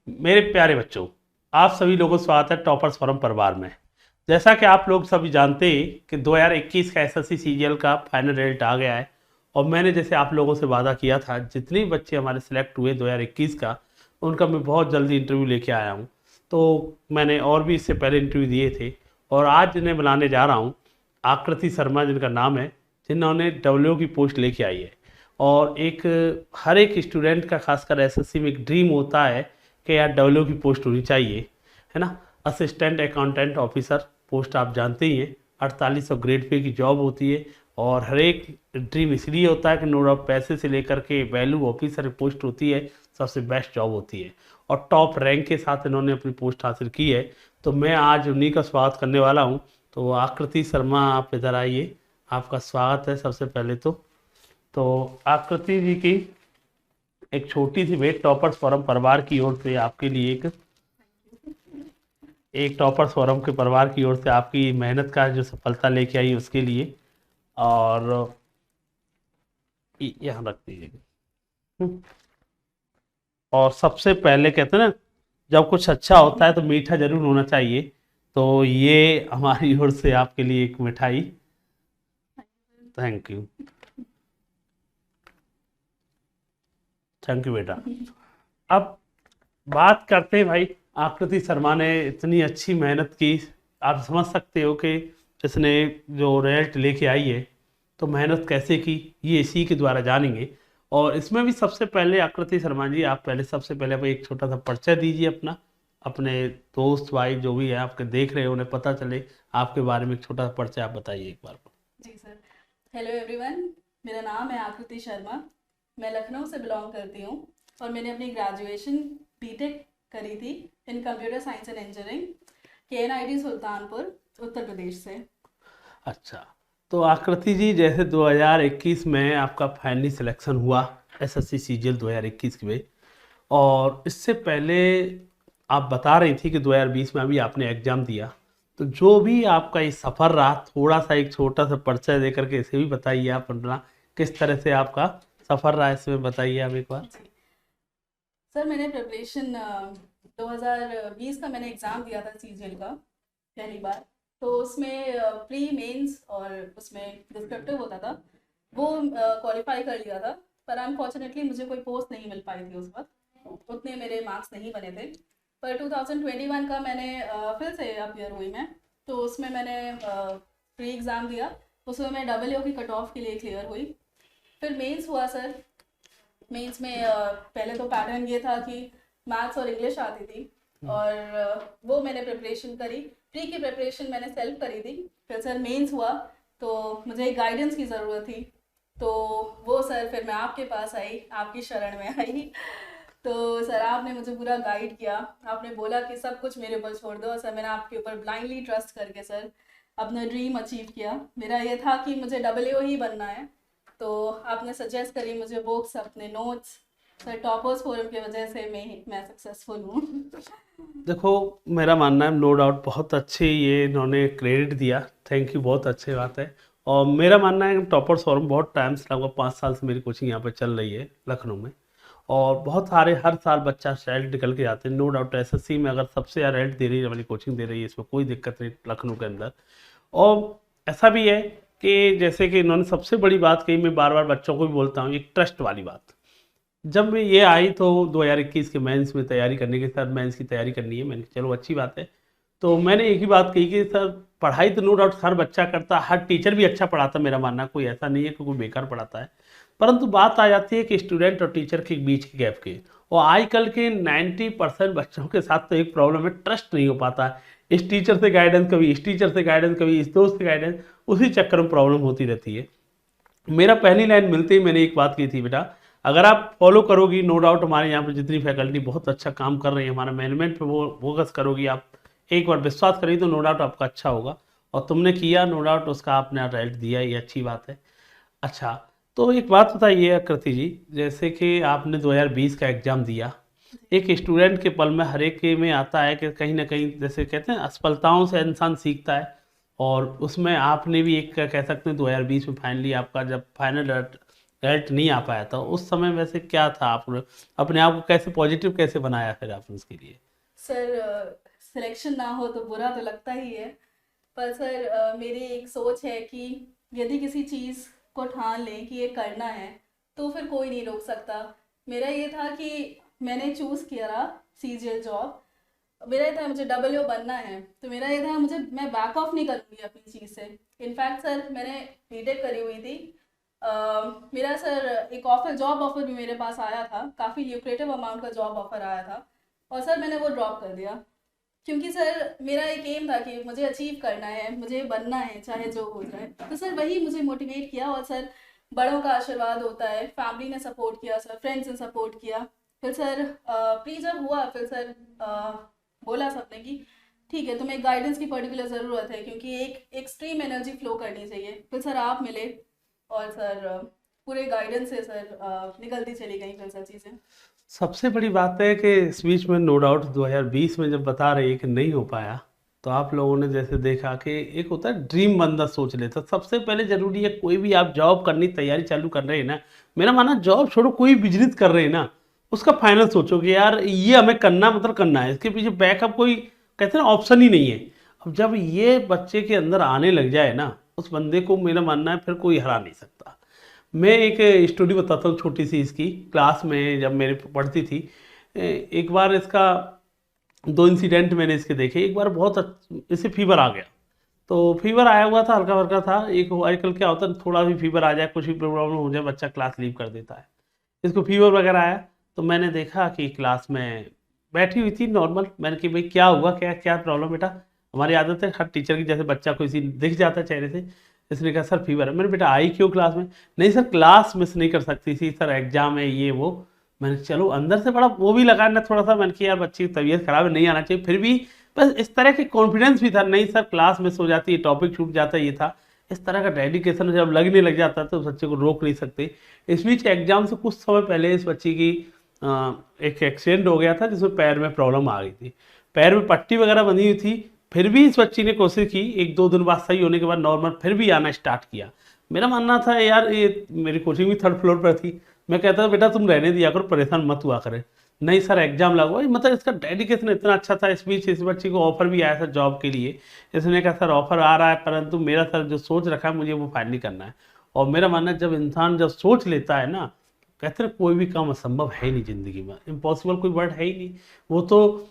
मेरे प्यारे बच्चों, आप सभी लोगों का स्वागत है टॉपर्स फोरम परिवार में। जैसा कि आप लोग सभी जानते हैं कि 2021 का एसएससी सीजीएल का फाइनल रिजल्ट आ गया है और मैंने जैसे आप लोगों से वादा किया था, जितने भी बच्चे हमारे सिलेक्ट हुए 2021 का, उनका मैं बहुत जल्दी इंटरव्यू लेके आया हूँ। तो मैंने और भी इससे पहले इंटरव्यू दिए थे और आज जिन्हें बुलाने जा रहा हूँ, आकृति शर्मा जिनका नाम है, जिन्होंने डब्ल्यू की पोस्ट लेके आई है। और एक हर एक स्टूडेंट का खासकर एसएससी में एक ड्रीम होता है कि यार डब्ल्यू की पोस्ट होनी चाहिए, है ना। असिस्टेंट अकाउंटेंट ऑफिसर पोस्ट आप जानते ही हैं, 4800 ग्रेड पे की जॉब होती है। और हर एक ड्रीम इसलिए होता है कि नो डाउट पैसे से लेकर के वैल्यू ऑफिसर पोस्ट होती है, सबसे बेस्ट जॉब होती है और टॉप रैंक के साथ इन्होंने अपनी पोस्ट हासिल की है। तो मैं आज उन्हीं का स्वागत करने वाला हूँ। तो आकृति शर्मा, आप इधर आइए, आपका स्वागत है। सबसे पहले तो आकृति जी की एक छोटी सी भेंट टॉपर्स फोरम परिवार की ओर से आपके लिए, एक टॉपर्स फोरम के परिवार की ओर से आपकी मेहनत का जो सफलता लेके आई उसके लिए। और यहाँ रख दीजिएगा। और सबसे पहले कहते हैं ना, जब कुछ अच्छा होता है तो मीठा जरूर होना चाहिए। तो ये हमारी ओर से आपके लिए एक मिठाई। थैंक यू, थैंक यू बेटा। अब बात करते हैं भाई, आकृति शर्मा ने इतनी अच्छी मेहनत की। आप समझ सकते हो कि इसने जो रिजल्ट लेके आई है तो मेहनत कैसे की, ये इसी के द्वारा जानेंगे। और इसमें भी सबसे पहले आकृति शर्मा जी, आप पहले सबसे पहले आप एक छोटा सा परिचय दीजिए अपना, अपने दोस्त भाई जो भी है आपके देख रहे हैं उन्हें पता चले आपके बारे में। एक छोटा सा परिचय आप बताइए एक बार। जी सर। हेलो एवरीवन, मेरा नाम है आकृति शर्मा। मैं लखनऊ से बिलोंग करती हूँ और मैंने अपनी ग्रेजुएशन बीटेक करी थी in computer science and engineering KNIT Sultanpur, Uttar Pradesh से। अच्छा, तो आकृति जी, जैसे 2021 में आपका फाइनली सिलेक्शन हुआ एसएससी सीजीएल 2021 में, और इससे पहले आप बता रही थी कि 2020 में अभी आपने एग्जाम दिया, तो जो भी आपका ये सफ़र रहा, थोड़ा सा एक छोटा सा परिचय दे करके इसे भी बताइए आप अपना, किस तरह से आपका सफ़र रहा इसमें बताइए आप एक बार। जी सर, मैंने प्रिपरेशन 2020 का मैंने एग्ज़ाम दिया था सीजीएल का पहली बार। तो उसमें प्री मेंस और उसमें डिस्क्रिप्टिव होता था, वो क्वालिफाई कर लिया था। पर अनफॉर्चुनेटली मुझे कोई पोस्ट नहीं मिल पाई थी उस वक्त, उतने मेरे मार्क्स नहीं बने थे। पर 2021 का मैंने फिर से अपियर हुई मैं, तो उसमें मैंने प्री एग्ज़ाम दिया। उसमें मैं डब्ल्यू की कट ऑफ के लिए क्लियर हुई। फिर मेंस हुआ सर। मेंस में पहले तो पैटर्न ये था कि मैथ्स और इंग्लिश आती थी और वो मैंने प्रिपरेशन करी। प्री की प्रिपरेशन मैंने सेल्फ करी थी। फिर सर मेंस हुआ तो मुझे एक गाइडेंस की ज़रूरत थी, तो वो सर फिर मैं आपके पास आई, आपकी शरण में आई। तो सर आपने मुझे पूरा गाइड किया। आपने बोला कि सब कुछ मेरे ऊपर छोड़ दो, और सर मैंने आपके ऊपर ब्लाइंडली ट्रस्ट करके सर अपना ड्रीम अचीव किया। मेरा ये था कि मुझे डब्ल्यू ही बनना है, तो आपने सजेस्ट करी मुझे बुक्स, अपने नोट्स। सर टॉपर्स फोरम की वजह से मैं सक्सेसफुल हूँ। देखो, मेरा मानना है नो डाउट बहुत अच्छे ये इन्होंने क्रेडिट दिया, थैंक यू, बहुत अच्छी बात है। और मेरा मानना है कि टॉपर्स फोरम बहुत टाइम से, लगभग 5 साल से मेरी कोचिंग यहाँ पे चल रही है लखनऊ में। और बहुत सारे हर साल बच्चा रिजल्ट निकल के जाते हैं। नो डाउट एसएससी में अगर सबसे ज़्यादा रिजल्ट दे रही है, हमारी कोचिंग दे रही है, इसमें कोई दिक्कत नहीं लखनऊ के अंदर। और ऐसा भी है कि जैसे कि इन्होंने सबसे बड़ी बात कही, मैं बार बार बच्चों को भी बोलता हूँ, एक ट्रस्ट वाली बात। जब मैं ये आई तो 2021 के मेंस में तैयारी करने के साथ, मेंस की तैयारी करनी है, मैंने कहा चलो अच्छी बात है। तो मैंने एक ही बात कही कि सर पढ़ाई तो नो डाउट हर बच्चा करता, हर टीचर भी अच्छा पढ़ाता, मेरा मानना कोई ऐसा नहीं है कि कोई बेकार पढ़ाता है। परंतु बात आ जाती है कि स्टूडेंट और टीचर के बीच के गैप की। और आजकल के 90% बच्चों के साथ तो एक प्रॉब्लम है, ट्रस्ट नहीं हो पाता है। इस टीचर से गाइडेंस, कभी इस टीचर से गाइडेंस, कभी इस दोस्त से गाइडेंस, उसी चक्कर में प्रॉब्लम होती रहती है। मेरा पहली लाइन मिलते ही मैंने एक बात की थी, बेटा अगर आप फॉलो करोगी, नो डाउट हमारे यहाँ पे जितनी फैकल्टी बहुत अच्छा काम कर रही है, हमारा मैनेजमेंट पे वो फोकस करोगी, आप एक बार विश्वास करिए तो नो डाउट आपका अच्छा होगा। और तुमने किया, नो डाउट उसका आपने रिजल्ट दिया, ये अच्छी बात है। अच्छा, तो एक बात बताइए आकृति जी, जैसे कि आपने 2020 का एग्ज़ाम दिया, एक स्टूडेंट के पल में हर एक के में आता है कि कहीं ना कहीं, जैसे कहते हैं असफलताओं से इंसान सीखता है। और उसमें आपने भी एक कह सकते हैं 2020 में फाइनली आपका जब फाइनल रिजल्ट नहीं आ पाया था, उस समय वैसे क्या था, आपने अपने आप को कैसे पॉजिटिव कैसे बनाया फिर आपने उसके लिए? सर सिलेक्शन ना हो तो बुरा तो लगता ही है, पर सर मेरी एक सोच है कि यदि किसी चीज़ को ठान लें कि ये करना है तो फिर कोई नहीं रोक सकता। मेरा ये था कि मैंने चूज़ किया रहा सीजीएल जॉब, मेरा ये था मुझे डबल बनना है, तो मेरा ये था मुझे, मैं बैक ऑफ नहीं करूँगी अपनी चीज़ से। इनफैक्ट सर मैंने बीटेक करी हुई थी, मेरा सर एक ऑफर, जॉब ऑफर भी मेरे पास आया था, काफ़ी ल्यूक्रेटिव अमाउंट का जॉब ऑफर आया था, और सर मैंने वो ड्रॉप कर दिया, क्योंकि सर मेरा एक एम था कि मुझे अचीव करना है, मुझे बनना है चाहे जो हो जाए। तो सर वही मुझे मोटिवेट किया, और सर बड़ों का आशीर्वाद होता है, फैमिली ने सपोर्ट किया, सर फ्रेंड्स ने सपोर्ट किया। फिर सर प्री जब हुआ, फिर सर बोला सबने कि ठीक है, तुम्हें गाइडेंस की पर्टिकुलर ज़रूरत है, क्योंकि एक एक्सट्रीम एनर्जी फ्लो करनी चाहिए। फिर सर आप मिले, और सर पूरे गाइडेंस से सर निकलती चली गई फिर सर चीज़ें। सबसे बड़ी बात है कि इस बीच में नो डाउट 2020 में जब बता रहे हैं कि नहीं हो पाया, तो आप लोगों ने जैसे देखा कि एक होता है ड्रीम बंदा सोच लेता। सबसे पहले जरूरी है, कोई भी आप जॉब करनी तैयारी चालू कर रहे हैं ना, मेरा मानना जॉब छोड़ो, कोई बिजनेस कर रहे हैं ना, उसका फाइनल सोचो कि यार ये हमें करना, मतलब करना है, इसके पीछे बैकअप कोई कहते हैं ना ऑप्शन ही नहीं है। अब जब ये बच्चे के अंदर आने लग जाए ना, उस बंदे को मेरा मानना है फिर कोई हरा नहीं सकता। मैं एक स्टोरी बताता हूँ छोटी सी इसकी। क्लास में जब मेरे पढ़ती थी, एक बार इसका दो इंसिडेंट मैंने इसके देखे। एक बार बहुत इसे फीवर आ गया, तो फीवर आया हुआ था, हल्का हल्का था। एक आजकल क्या होता है, थोड़ा भी फीवर आ जाए, कुछ भी प्रॉब्लम हो जाए, बच्चा क्लास लीव कर देता है। इसको फीवर वगैरह आया, तो मैंने देखा कि क्लास में बैठी हुई थी नॉर्मल। मैंने कि भाई क्या हुआ, क्या क्या प्रॉब्लम बेटा? हमारी आदत है हर टीचर की, जैसे बच्चा को इसी दिख जाता है चेहरे से। इसने कहा सर फीवर है। मैंने बेटा आई क्यों क्लास में? नहीं सर क्लास मिस नहीं कर सकती थी सर, एग्जाम है ये वो। मैंने चलो अंदर से बड़ा वो भी लगा ना थोड़ा सा, मैंने किया यार बच्ची की तबीयत खराब है, नहीं आना चाहिए, फिर भी बस इस तरह के कॉन्फिडेंस भी था। नहीं सर क्लास मिस हो जाती है, टॉपिक छूट जाता है, ये था। इस तरह का डेडिकेशन जब लगने लग जाता है तो उस बच्चे को रोक नहीं सकते। इस बीच एग्जाम से कुछ समय पहले इस बच्ची की एक एक्सीडेंट हो गया था, जिसमें पैर में प्रॉब्लम आ गई थी, पैर में पट्टी वगैरह बंधी हुई थी। फिर भी इस बच्ची ने कोशिश की, एक दो दिन बाद सही होने के बाद नॉर्मल फिर भी आना स्टार्ट किया। मेरा मानना था यार, ये मेरी कोचिंग भी थर्ड फ्लोर पर थी, मैं कहता था बेटा तुम रहने दिया करो, परेशान मत हुआ करे। नहीं सर एग्जाम लगा, मतलब इसका डेडिकेशन इतना अच्छा था। इस बीच इस बच्ची को ऑफर भी आया था जॉब के लिए। इसने कहा सर ऑफर आ रहा है, परंतु मेरा सर जो सोच रखा है मुझे वो फाइनली करना है। और मेरा मानना है जब इंसान जब सोच लेता है ना, कहते हैं कोई भी काम असंभव है ही नहीं ज़िंदगी में, इम्पॉसिबल कोई वर्ड है ही नहीं। वो तो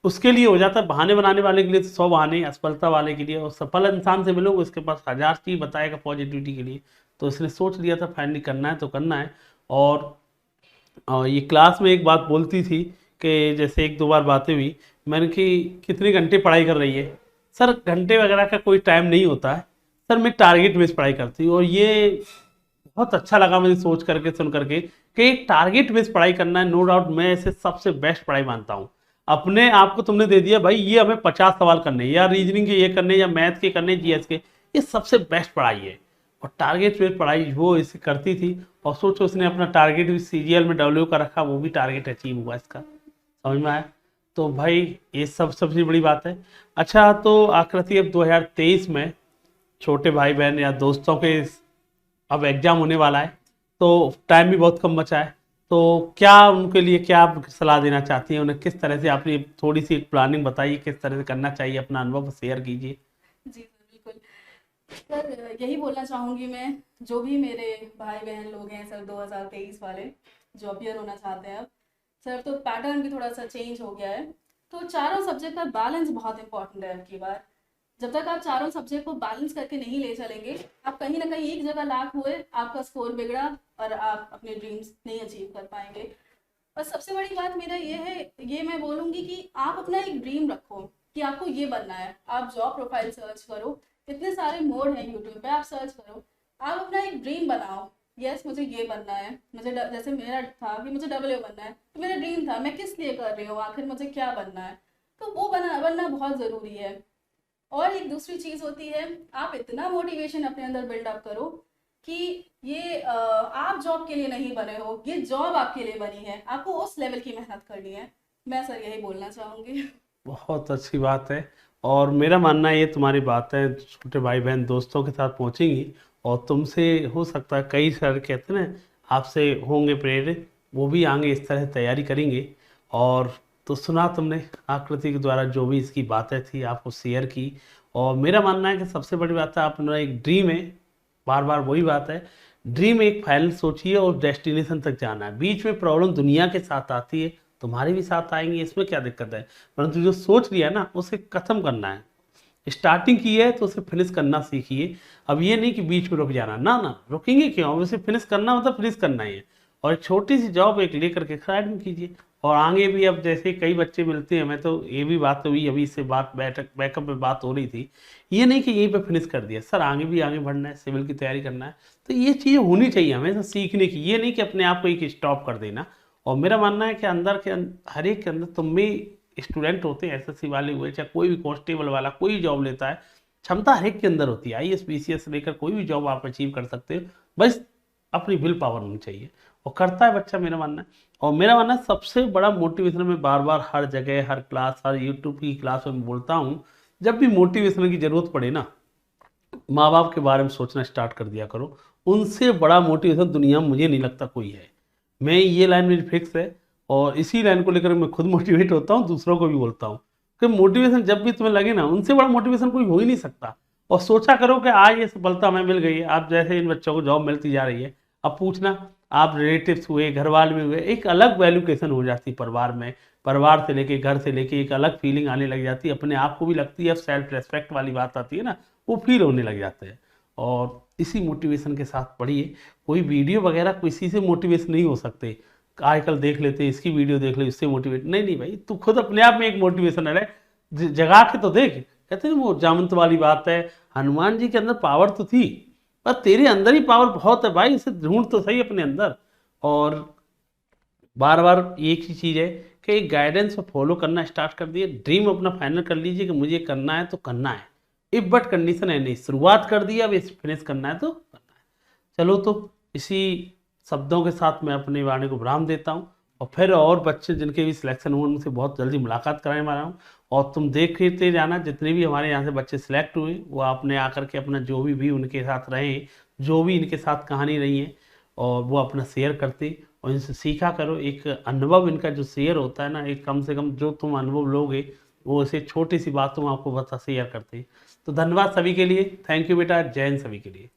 उसके लिए हो जाता है, बहाने बनाने वाले के लिए तो 100 बहाने, असफलता वाले के लिए। और सफल इंसान से मिलोगे उसके पास 1000 चीज़ बताएगा पॉजिटिविटी के लिए। तो इसने सोच लिया था फाइनली करना है तो करना है। और ये क्लास में एक बात बोलती थी कि जैसे एक दो बार बातें हुई, मैंने कि कितने घंटे पढ़ाई कर रही है? सर घंटे वगैरह का कोई टाइम नहीं होता है सर, मैं टारगेट बेस्ड पढ़ाई करती हूँ। और ये बहुत अच्छा लगा मुझे सोच करके सुन करके कि एक टारगेट बेस्ड पढ़ाई करना है। नो डाउट मैं इसे सबसे बेस्ट पढ़ाई मानता हूँ। अपने आप को तुमने दे दिया भाई, ये हमें 50 सवाल करने या रीजनिंग के ये करने या मैथ के करने, जीएस के, ये सबसे बेस्ट पढ़ाई है। और टारगेट बेस्ड पढ़ाई वो इसे करती थी। और सोचो उसने अपना टारगेट भी सीजीएल में डब्ल्यू का रखा, वो भी टारगेट अचीव हुआ इसका, समझ में आया? तो भाई ये सब सबसे बड़ी बात है। अच्छा तो आकृति अब 2023 में छोटे भाई बहन या दोस्तों के अब एग्जाम होने वाला है, तो टाइम भी बहुत कम बचा है, तो क्या उनके लिए क्या आप सलाह देना चाहती हैं? उन्हें किस तरह से आपने थोड़ी सी प्लानिंग बताइए, किस तरह से करना चाहिए, अपना अनुभव शेयर कीजिए। जी सर बिल्कुल। सर यही बोलना चाहूँगी मैं, जो भी मेरे भाई बहन लोग हैं सर 2023 वाले जो अपियर होना चाहते हैं अब, सर तो पैटर्न भी थोड़ा सा चेंज हो गया है, तो चारों सब्जेक्ट का बैलेंस बहुत इंपॉर्टेंट है अब की बार। जब तक आप चारों सब्जेक्ट को बैलेंस करके नहीं ले चलेंगे, आप कहीं ना कहीं एक जगह लैक हुए, आपका स्कोर बिगड़ा और आप अपने ड्रीम्स नहीं अचीव कर पाएंगे। और सबसे बड़ी बात मेरा ये है, ये मैं बोलूँगी कि आप अपना एक ड्रीम रखो कि आपको ये बनना है। आप जॉब प्रोफाइल सर्च करो, इतने सारे मोड हैं यूट्यूब पे, आप सर्च करो, आप अपना एक ड्रीम बनाओ। यस मुझे ये बनना है, मुझे जैसे मेरा था कि मुझे डबल बनना है, तो मेरा ड्रीम था, मैं किस लिए कर रही हूँ, आखिर मुझे क्या बनना है, तो वो बनना बहुत ज़रूरी है। और एक दूसरी चीज़ होती है, आप इतना मोटिवेशन अपने अंदर बिल्डअप करो कि ये आप जॉब के लिए नहीं बने हो, ये जॉब आपके लिए बनी है, आपको उस लेवल की मेहनत करनी है। मैं सर यही बोलना चाहूँगी। बहुत अच्छी बात है। और मेरा मानना है ये तुम्हारी बातें छोटे भाई बहन दोस्तों के साथ पहुंचेंगी, और तुमसे हो सकता है कई सर कहते हैं ना, आपसे होंगे प्रेरित, वो भी आगे इस तरह तैयारी करेंगे। और तो सुना तुमने आकृति के द्वारा जो भी इसकी बातें थी आपको शेयर की। और मेरा मानना है कि सबसे बड़ी बात है, अपना एक ड्रीम है, बार बार वही बात है, ड्रीम एक फाइनल सोचिए और डेस्टिनेशन तक जाना है। बीच में प्रॉब्लम दुनिया के साथ आती है, तुम्हारे भी साथ आएंगे, इसमें क्या दिक्कत है, परंतु जो सोच लिया ना उसे खत्म करना है। स्टार्टिंग की है तो उसे फिनिश करना सीखिए। अब ये नहीं कि बीच में रुक जाना, ना ना, रुकेंगे क्यों, अब उसे फिनिश करना मतलब फिनिश करना ही है। और एक छोटी सी जॉब एक लेकर के साइड में कीजिए। और आगे भी अब जैसे कई बच्चे मिलते हैं, मैं तो ये भी बात हुई अभी इससे बात बैकअप में बात हो रही थी, ये नहीं कि यहीं पे फिनिश कर दिया सर, आगे भी आगे बढ़ना है, सिविल की तैयारी करना है। तो ये चीज़ होनी चाहिए हमेशा सीखने की, ये नहीं कि अपने आप को एक स्टॉप कर देना। और मेरा मानना है कि अंदर के हर एक के अंदर, तुम भी स्टूडेंट होते हैं, एसएससी वाले हुए चाहे कोई भी कांस्टेबल वाला कोई जॉब लेता है, क्षमता हर एक के अंदर होती है। आईएएस पीसीएस लेकर कोई भी जॉब आप अचीव कर सकते हो, बस अपनी विल पावर होनी चाहिए। और करता है बच्चा, मेरा मानना है। और मेरा मानना है सबसे बड़ा मोटिवेशन, मैं बार बार हर जगह हर क्लास हर यूट्यूब की क्लास में बोलता हूँ, जब भी मोटिवेशन की जरूरत पड़े ना, माँ बाप के बारे में सोचना स्टार्ट कर दिया करो। उनसे बड़ा मोटिवेशन दुनिया में मुझे नहीं लगता कोई है। मैं ये लाइन मेरी फिक्स है, और इसी लाइन को लेकर मैं खुद मोटिवेट होता हूँ, दूसरों को भी बोलता हूँ कि मोटिवेशन जब भी तुम्हें लगे ना, उनसे बड़ा मोटिवेशन कोई हो ही नहीं सकता। और सोचा करो कि आज ये सफलता हमें मिल गई है, आप जैसे इन बच्चों को जॉब मिलती जा रही है, अब पूछना आप रिलेटिव्स हुए, घर वाले में हुए, एक अलग वैल्यूकेशन हो जाती परिवार में, परिवार से लेके घर से लेके एक अलग फीलिंग आने लग जाती है, अपने आप को भी लगती है, सेल्फ रेस्पेक्ट वाली बात आती है ना, वो फील होने लग जाते हैं। और इसी मोटिवेशन के साथ पढ़िए। कोई वीडियो वगैरह किसी से मोटिवेशन नहीं हो सकते, आजकल देख लेते इसकी वीडियो देख ले इससे मोटिवेट, नहीं नहीं भाई, तू खुद अपने आप में एक मोटिवेशन है, जगा के तो देख। कहते हैं वो जामंत वाली बात है, हनुमान जी के अंदर पावर तो थी, पर तेरे अंदर ही पावर बहुत है भाई, इसे ढूंढ तो सही अपने अंदर। और बार बार एक ही चीज़ है कि एक गाइडेंस को फॉलो करना स्टार्ट कर दिए, ड्रीम अपना फाइनल कर लीजिए कि मुझे करना है तो करना है। इफ बट कंडीशन है नहीं, शुरुआत कर दिया, अब इस फिनिश करना है तो करना है। चलो, तो इसी शब्दों के साथ मैं अपनी वाणी को विराम देता हूँ। और फिर और बच्चे जिनके भी सिलेक्शन हुए उनसे बहुत जल्दी मुलाकात कराने वाला हूँ। और तुम देखते जाना, जितने भी हमारे यहाँ से बच्चे सिलेक्ट हुए वो आपने आकर के अपना जो भी उनके साथ रहे, जो भी इनके साथ कहानी रही है, और वो अपना शेयर करते और इनसे सीखा करो। एक अनुभव इनका जो शेयर होता है ना, एक कम से कम जो तुम अनुभव लोगे वो ऐसे छोटी सी बातों में आपको बता शेयर करते। तो धन्यवाद सभी के लिए, थैंक यू बेटा, जय हिंद सभी के लिए।